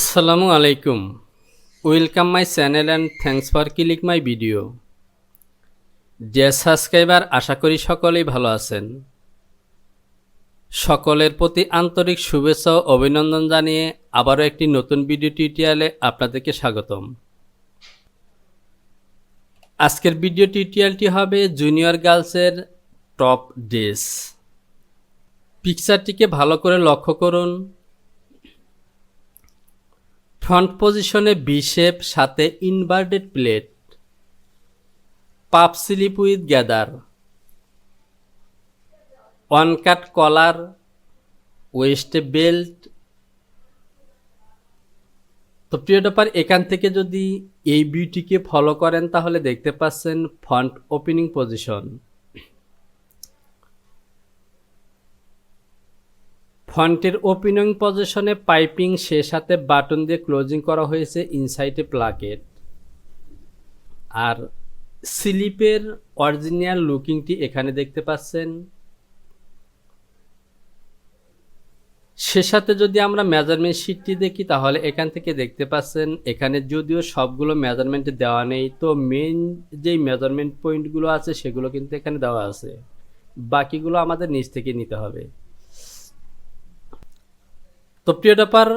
আসসালামু আলাইকুম। Welcome my channel and thanks for click my video. Dear subscriber, আশা করি সকলেই ভালো আছেন। সকলের প্রতি আন্তরিক শুভেচ্ছা ও অভিনন্দন জানিয়ে আবারও একটি নতুন ভিডিও টিউটোরিয়ালে আপনাদেরকে স্বাগতম। আজকের ভিডিও টিউটোরিয়ালটি হবে জুনিয়র গার্লসের টপ ড্রেস। পিকচারটিকে ভালো করে লক্ষ্য করুন। ফ্রন্ট পজিশনে ভি শেপ, সাথে inverted pleat, puff sleeve with gather, one cut collar, ওয়েস্টে বেল্ট। তো প্রিয় ব্যাপার, এখান থেকে যদি এই বিউটিকে ফলো করেন তাহলে দেখতে পাচ্ছেন ফ্রন্ট ওপেনিং পজিশন। ফ্রন্টের ওপেনিং পজিশনে পাইপিং, সে সাথে বাটন দিয়ে ক্লোজিং করা হয়েছে ইনসাইডে প্লাকেট। আর স্লিপের অরিজিনাল লুকিংটি এখানে দেখতে পাচ্ছেন। সে সাথে যদি আমরা মেজারমেন্ট শিটটি দেখি তাহলে এখান থেকে দেখতে পাচ্ছেন এখানে যদিও সবগুলো মেজারমেন্টে দেওয়া নেই, তো মেইন যেই মেজারমেন্ট পয়েন্টগুলো আছে সেগুলো কিন্তু এখানে দেওয়া আছে, বাকিগুলো আমাদের নিচ থেকে নিতে হবে। তো প্রিয় ব্যাপার,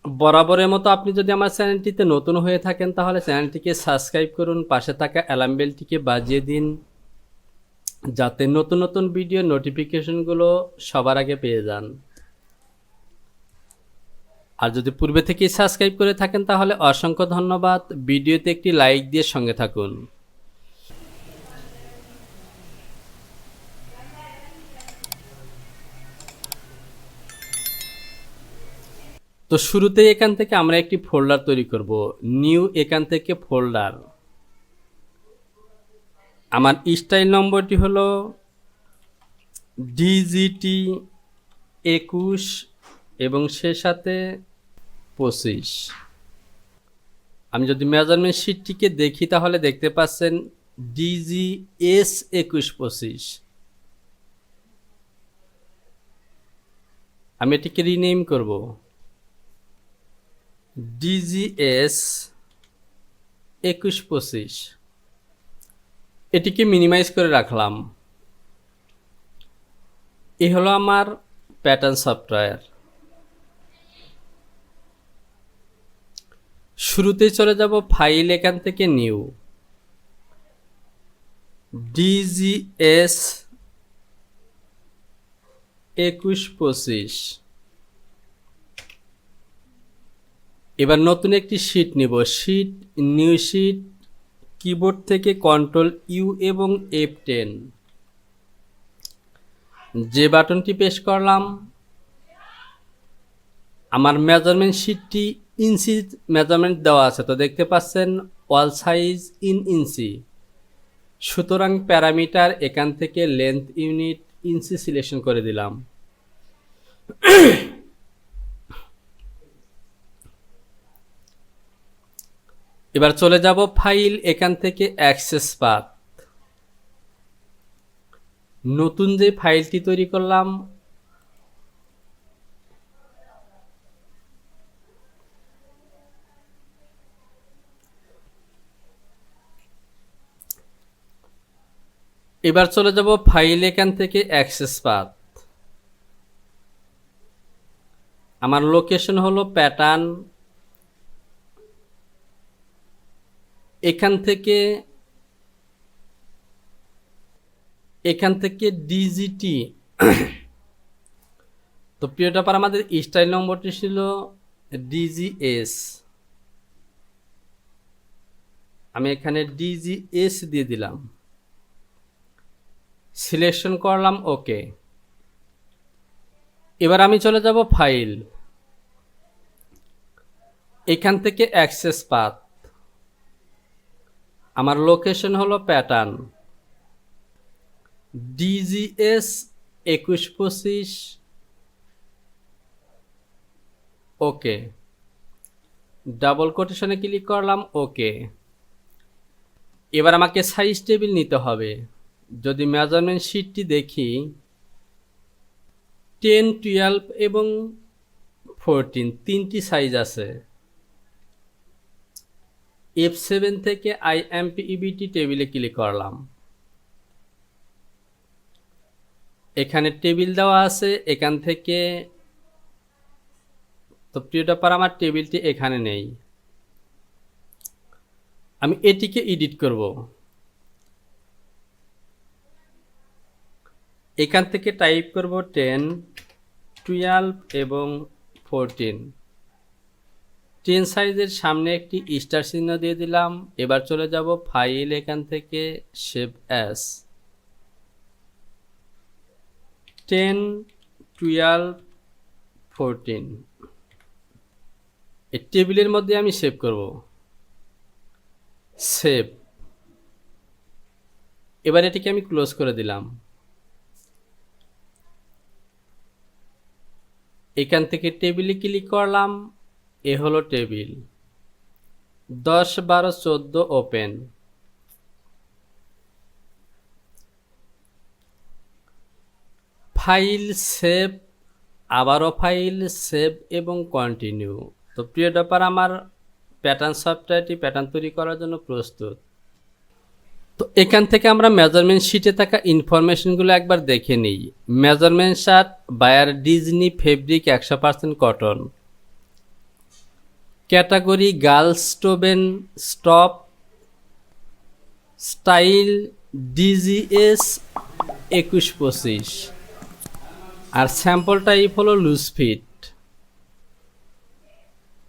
বরাবরের মতো আপনি যদি আমার চ্যানেলটিতে নতুন হয়ে থাকেন তাহলে চ্যানেলটিকে সাবস্ক্রাইব করুন, পাশে থাকা অ্যালার্ম বেলটিকে বাজিয়ে দিন যাতে নতুন নতুন ভিডিও নোটিফিকেশনগুলো সবার আগে পেয়ে যান। আর যদি পূর্বে থেকেই সাবস্ক্রাইব করে থাকেন তাহলে অসংখ্য ধন্যবাদ। ভিডিওতে একটি লাইক দিয়ে সঙ্গে থাকুন। তো শুরুতেই এখান থেকে আমরা একটি ফোল্ডার তৈরি করব। নিউ, এখান থেকে ফোল্ডার। আমার স্টাইল নম্বরটি হলো ডিজিটি 21 এবং সে সাথে 25। আমি যদি মেজারমেন্ট শিটটিকে দেখি তাহলে দেখতে পাচ্ছেন DGS 2125। আমি এটিকে রিনেম করব DGS 2125। এটিকে মিনিমাইজ করে রাখলাম। এই হলো আমার প্যাটার্ন সফটওয়্যার। শুরুতেই চলে যাব ফাইল, এখান থেকে নিউ, DGS 2125। এবার নতুন একটি শীট নিব, শীট, নিউ শীট, কিবোর্ড থেকে Ctrl+U এবং F10, যে বাটনটি প্রেস করলাম। আমার মেজারমেন্ট শীটটি ইঞ্চি মেজারমেন্ট দেওয়া আছে, তো দেখতে পাচ্ছেন ওয়াল সাইজ ইন ইঞ্চি, সুতরাং প্যারামিটার এখান থেকে লেন্থ ইউনিট ইঞ্চি সিলেকশন করে দিলাম। এবার চলে যাব ফাইল, এখান থেকে অ্যাক্সেস পাথ, নতুন যে ফাইলটি তৈরি করলাম এবার চলে যাব ফাইল, এখান থেকে অ্যাক্সেস পাথ। আমার লোকেশন হলো প্যাটার্ন, এখান থেকে ডিজিটি। তো প্রিয়টা পর আমাদের স্টাইল নম্বরটি ছিল DGS। আমি এখানে DGS দিয়ে দিলাম, সিলেকশন করলাম, ওকে। এবার আমি চলে যাব ফাইল, এখান থেকে অ্যাক্সেস পাথ। আমার লোকেশন হলো প্যাটার্ন, DGS 2125, ওকে। ডাবল কোটেশনে ক্লিক করলাম, ওকে। এবার আমাকে সাইজ টেবিল নিতে হবে। যদি মেজারমেন্ট শিটটি দেখি 10, 12 এবং 14 তিনটি সাইজ আছে। F7 থেকে IMPEBT টেবিলে ক্লিক করলাম। এখানে টেবিল দেওয়া আছে, এখান থেকে তো প্রিয় টপার আমার টেবিলটি এখানে নেই, আমি এটিকে এডিট করব। এখান থেকে টাইপ করব 10, 12 এবং 14। 10 সাইজের সামনে একটি স্টার চিহ্ন দিয়ে দিলাম। এবার চলে যাব ফাইল, এখান থেকে সেভ অ্যাজ 10, 12, 14 এই টেবিলের মধ্যে আমি সেভ করব। সেভ। এবার এটিকে আমি ক্লোজ করে দিলাম। এখান থেকে টেবিলে ক্লিক করলাম, এ হলো টেবিল। 10, 12, 14 ওপেন। ফাইল সেভ, আবারও ফাইল সেভ এবং কন্টিনিউ। তো প্রিয় টপার আমার প্যাটার্ন সফটওয়্যারটি প্যাটার্ন তৈরি করার জন্য প্রস্তুত। তো এখান থেকে আমরা মেজারমেন্ট শিটে থাকা ইনফরমেশনগুলো একবার দেখে নিই। Measurement shirt buyer Disney fabric 100% cotton. Category girls স্টোবেন স্টপ। Style DGS 21-25। আর স্যাম্পল টাইপ হলো লুজ ফিট।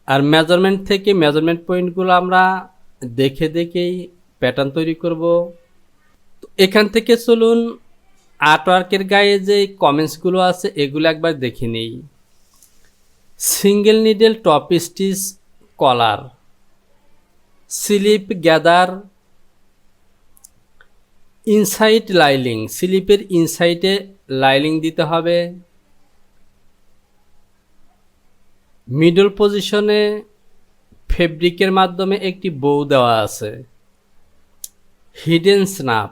আর মেজারমেন্ট থেকে মেজারমেন্ট পয়েন্টগুলো আমরা দেখে দেখেই প্যাটার্ন তৈরি করব। তো এখান থেকে চলুন আর্টওয়ার্কের গায়ে যে কমেন্টসগুলো আছে এগুলো একবার দেখে নিই। সিঙ্গেল নিডেল টপ স্টিচ কলার, স্লিপ গ্যাদার, ইনসাইড লাইলিং, স্লিপের ইনসাইডে লাইলিং দিতে হবে। মিডল পজিশনে ফেব্রিকের মাধ্যমে একটি বউ দেওয়া আছে। হিডেন স্ন্যাপ,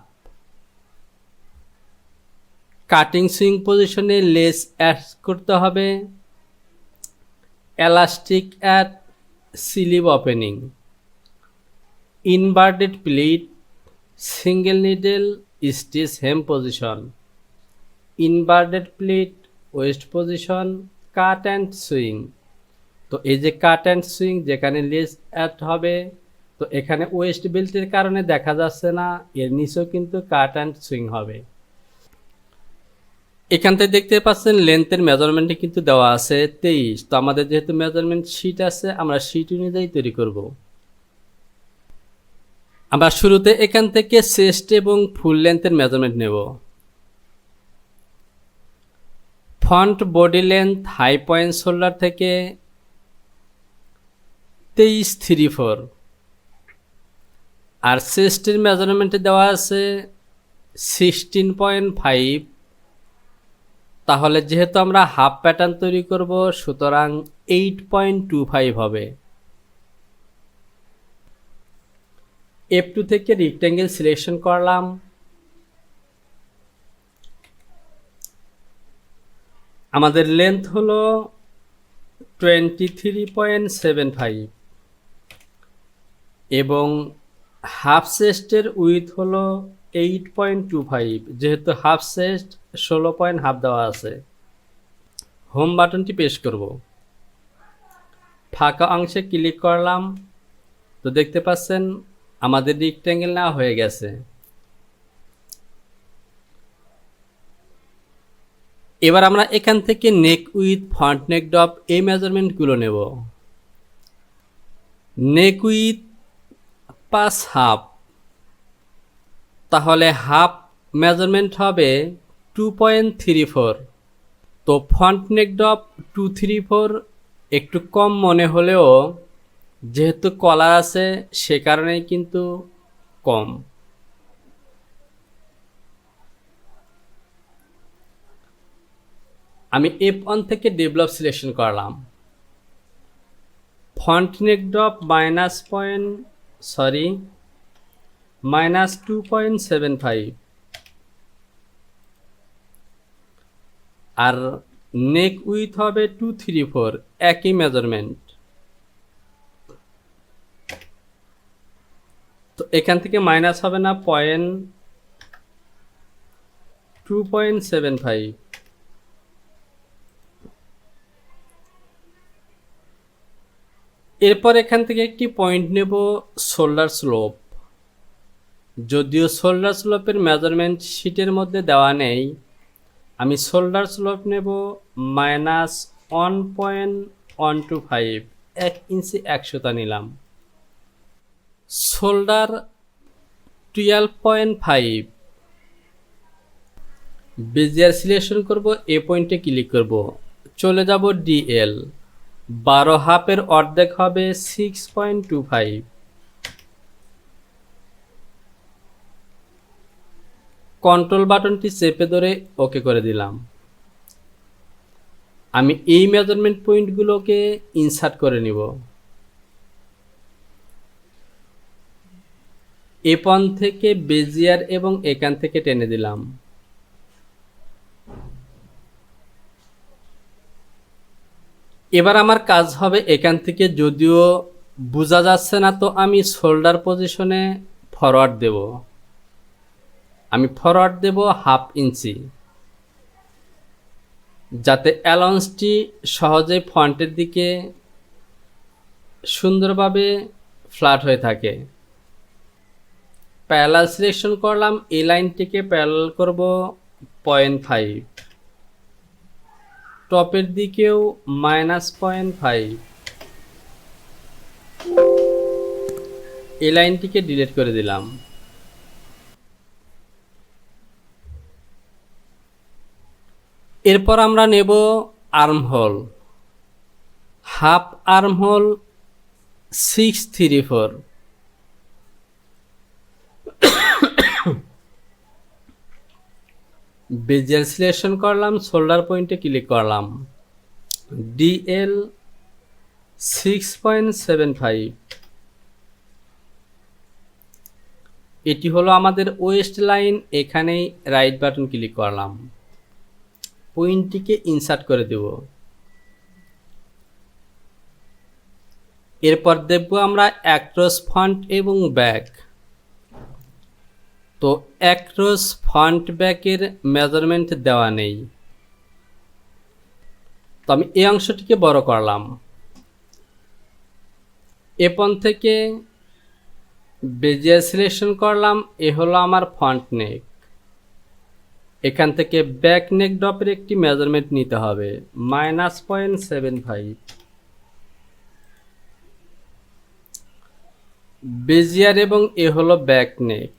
কাটিং সুইং পজিশনে লেস অ্যাড করতে হবে। Elastic at sleeve opening, inverted pleat, single needle stitch hem position, inverted pleat West position, cut and swing. তো এই যে কাট অ্যান্ড সুইং যেখানে লেস অ্যাড হবে, তো এখানে ওয়েস্ট বেল্টের কারণে দেখা যাচ্ছে না, এর নিচেও কিন্তু কাট অ্যান্ড সুইং হবে। এখান থেকে দেখতে পাচ্ছেন লেন্থের মেজারমেন্টে কিন্তু দেওয়া আছে 23। তো আমাদের যেহেতু মেজারমেন্ট শিট আছে, আমরা শিট অনুযায়ী তৈরি করব। আমরা শুরুতে এখান থেকে চেস্ট এবং ফুল লেন্থের মেজারমেন্ট নেব। Front body length high point shoulder থেকে 23-34। আর চেস্টের মেজারমেন্টে দেওয়া আছে 16.5। তাহলে যেহেতু আমরা হাফ প্যাটার্ন তৈরি করব, সুতরাং 8.25 হবে। F2 থেকে রেক্ট্যাঙ্গেল সিলেকশন করলাম। আমাদের লেন্থ হলো 23.75 এবং হাফ চেস্টের উইথ হলো 8.25। যেহেতু হাফ চেস্ট 16.5 দেওয়া আছে। হোম বাটনটি প্রেস করব। ফাঁকা অংশে ক্লিক করলাম। তো দেখতে পাচ্ছেন আমাদের রেক্ট্যাঙ্গেল নেওয়া হয়ে গেছে। এবার আমরা এখান থেকে নেক উইথ ফ্রন্ট নেক ড্রপ এই মেজারমেন্টগুলো নেব। নেক উইথ 5.5, তাহলে হাফ মেজারমেন্ট হবে 2.34। তো ফ্রন্ট নেক ড্রপ 234 একটু কম মনে হলেও যেহেতু কলার আছে সে কারণেই কিন্তু কম। আমি F1 থেকে ডেভেলপ সিলেকশন করলাম। ফ্রন্ট নেক ড্রপ -2.75 আর নেক উইথ হবে 234, একই মেজারমেন্ট। তো এখান থেকে মাইনাস হবে না 2.75। এরপর এখান থেকে একটি পয়েন্ট নেব শোল্ডার স্লোপ। যদিও শোল্ডার স্লোপের মেজারমেন্ট শিটের মধ্যে দেওয়া নেই, আমি শোল্ডার স্লোপ নেব -1.125, 1 ইঞ্চি 100টা নিলাম। শোল্ডার 12.5, বেজিয়ার সিলেকশন করব, এ পয়েন্টে ক্লিক করব, চলে যাব ডিএল, 12.5 অর্ধেক হবে 6.25। কন্ট্রোল বাটনটি চেপে ধরে ওকে করে দিলাম। আমি এই মেজারমেন্ট পয়েন্টগুলোকে ইনসার্ট করে নিব। এ পয়েন্ট থেকে বেজিয়ার এবং এখান থেকে টেনে দিলাম। এবার আমার কাজ হবে এখান থেকে, যদিও বোঝা যাচ্ছে না, তো আমি শোল্ডার পজিশনে ফরওয়ার্ড দেব। আমি ফরওয়ার্ড দেব 1/2 ইঞ্চি, যাতে অ্যালাউন্সটি সহজেই ফ্রন্টের দিকে সুন্দরভাবে ফ্ল্যাট হয়ে থাকে। প্যারালাল সিলেকশন করলাম, এই লাইনটিকে প্যারালাল করব 0.5, টপের দিকেও -0.5। এই লাইনটিকে ডিলিট করে দিলাম। এরপর আমরা নেব armhole, half armhole 634। Bezier selection করলাম, শোল্ডার পয়েন্টে ক্লিক করলাম, ডিএল 6.75। এটি হলো আমাদের ওয়েস্ট লাইন। এখানেই রাইট বাটন ক্লিক করলাম, পয়েন্টটিকে ইনসার্ট করে দেব। এরপর দেখব আমরা অ্যাক্রস ফ্রন্ট এবং ব্যাক। তো অ্যাক্রস ফ্রন্ট ব্যাকের মেজারমেন্ট দেওয়া নেই, তো আমি এই অংশটিকে বড় করলাম। এ পয়েন্ট থেকে বেজিয়ার সিলেকশন করলাম, এ হলো আমার ফ্রন্ট নেক। এখান থেকে ব্যাক নেক ড্রপের একটি মেজারমেন্ট নিতে হবে, -0.75। বেজিয়ার এবং এ হলো ব্যাক নেক,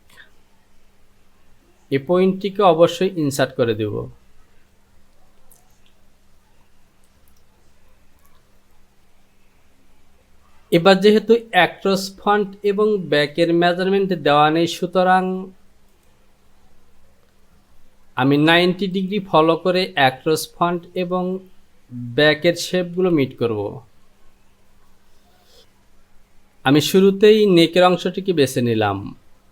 এই পয়েন্টটিকে অবশ্যই ইনসার্ট করে দেব। এবার যেহেতু অ্যাক্রস ফ্রন্ট এবং ব্যাকের মেজারমেন্ট দেওয়া নেই, সুতরাং আমি 90 ডিগ্রি ফলো করে অ্যাক্রস ফ্রন্ট এবং ব্যাকের শেপগুলো মিট করব। আমি শুরুতেই নেকের অংশটিকে বেছে নিলাম,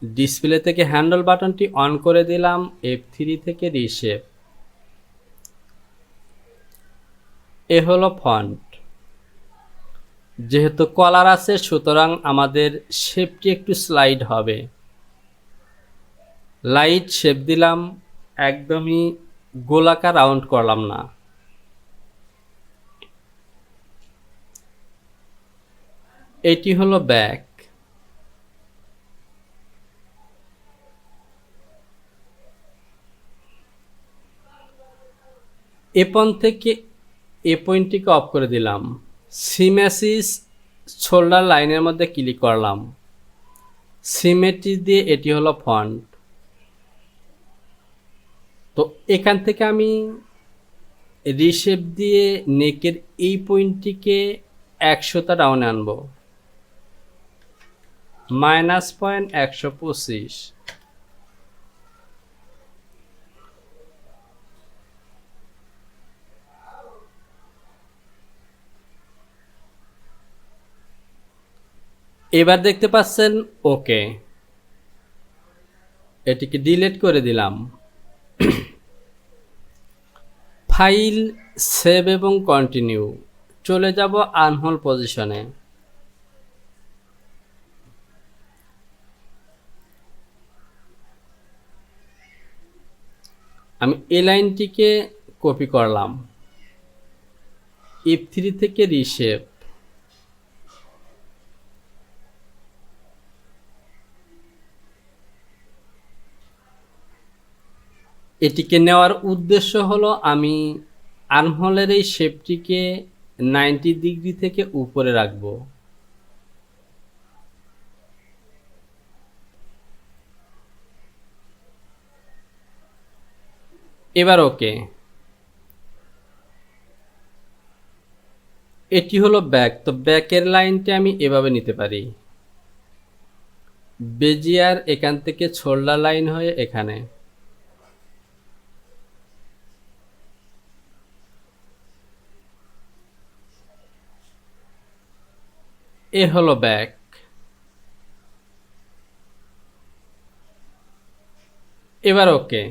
ডিসপ্লে থেকে হ্যান্ডেল বাটনটি অন করে দিলাম, F3 থেকে রিশেপ। এ হলো ফন্ট। যেহেতু কলার আছে, সুতরাং আমাদের শেপটি একটু স্লাইড হবে। লাইট শেপ দিলাম, একদমই গোলাকার রাউন্ড করলাম না। এটি হলো ব্যাক। এ পয়েন্ট থেকে এ পয়েন্টটিকে অফ করে দিলাম, সিমেসিস শোল্ডার লাইনের মধ্যে ক্লিক করলাম, সিমেট্রি দিয়ে এটি হলো ফন্ট। তো এখান থেকে আমি রিশেপ দিয়ে নেকের এই পয়েন্টটিকে 100টা ডাউনে আনব, -125। এবার দেখতে পাচ্ছেন ওকে, এটিকে ডিলিট করে দিলাম। ফাইল, সেভ এবং কন্টিনিউ। চলে যাব আনহোল পজিশনে। আমি এই লাইনটিকে কপি করলাম, F3 থেকে রিশেপ। এটিকে নেওয়ার উদ্দেশ্য হলো আমি আর্মহোলের এই শেপটিকে 90 ডিগ্রি থেকে উপরে রাখব। এবার ওকে। এটি হলো ব্যাক, তো ব্যাকের লাইনটি আমি এভাবে নিতে পারি, বেজিয়ার এখান থেকে শোল্ডার লাইন হয়ে এখানে। এ হলো ব্যাক। এবার ওকে।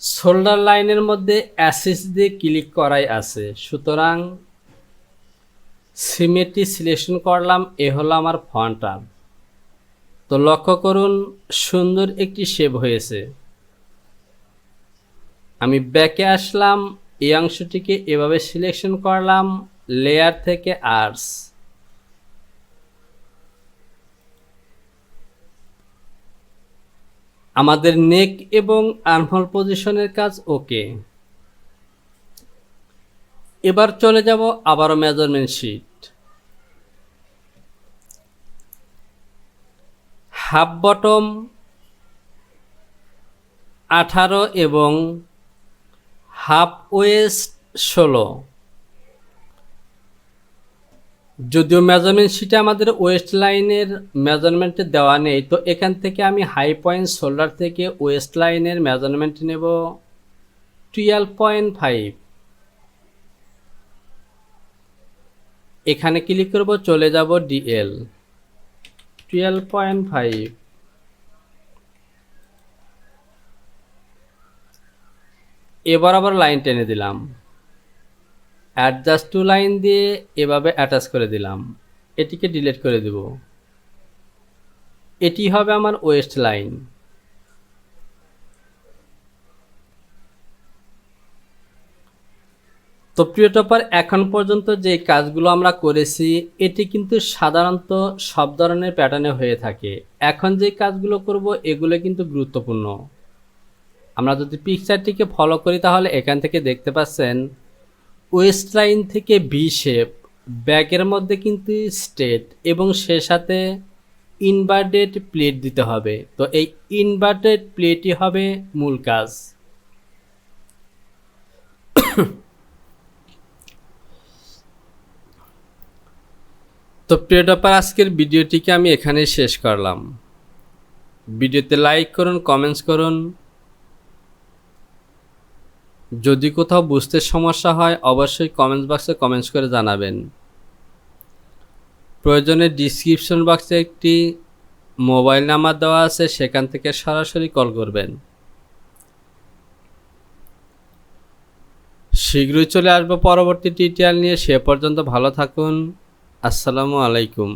শোল্ডার লাইনের মধ্যে অ্যাসিস দিয়ে ক্লিক করাই আছে, সুতরাং সিমেট্রি সিলেকশন করলাম। এ হলো আমার ফন্ট আর্ম। তো লক্ষ্য করুন সুন্দর একটি শেপ হয়েছে। আমি ব্যাকে আসলাম, এই অংশটিকে এভাবে সিলেকশন করলাম, লেয়ার থেকে আর্টস। আমাদের নেক এবং আর্মহোল পজিশনের কাজ ওকে। এবার চলে যাব আবারও মেজারমেন্ট শিট। হাফ বটম 18 এবং হাফ ওয়েস্ট 16। যদিও মেজারমেন্ট শিটে আমাদের ওয়েস্ট লাইনের মেজারমেন্টে দেওয়া নেই, তো এখান থেকে আমি হাই পয়েন্ট শোল্ডার থেকে ওয়েস্ট লাইনের মেজারমেন্ট নেব 12.5। এখানে ক্লিক করব, চলে যাব ডিএল 12.5। এবার আবার লাইন টেনে দিলাম, অ্যাডজাস্ট টু লাইন দিয়ে এভাবে অ্যাটাচ করে দিলাম। এটিকে ডিলিট করে দেব। এটি হবে আমার ওয়েস্ট লাইন। তো প্রিয় টপার, এখন পর্যন্ত যে কাজগুলো আমরা করেছি এটি কিন্তু সাধারণত সব ধরনের প্যাটার্নে হয়ে থাকে। এখন যে কাজগুলো করব এগুলো কিন্তু গুরুত্বপূর্ণ। আমরা যদি পিকচারটিকে ফলো করি তাহলে এখান থেকে দেখতে পাচ্ছেন ওয়েস্ট লাইন থেকে ভি শেপ, ব্যাকের মধ্যে কিন্তু স্ট্রেট এবং সে সাথে ইনভার্টেড প্লেট দিতে হবে। তো এই ইনভার্টেড প্লেটই হবে মূল কাজ। তো প্রিয় টপার, আজকের ভিডিওটিকে আমি এখানে শেষ করলাম। ভিডিওতে লাইক করুন, কমেন্টস করুন। যদি কোথাও বুঝতে সমস্যা হয় অবশ্যই কমেন্টস বক্সে কমেন্টস করে জানাবেন। প্রয়োজনে ডিসক্রিপশন বক্সে একটি মোবাইল নাম্বার দেওয়া আছে, সেখান থেকে সরাসরি কল করবেন। শীঘ্রই চলে আসবো পরবর্তী টিউটোরিয়াল নিয়ে। সে পর্যন্ত ভালো থাকুন। আসসালামু আলাইকুম।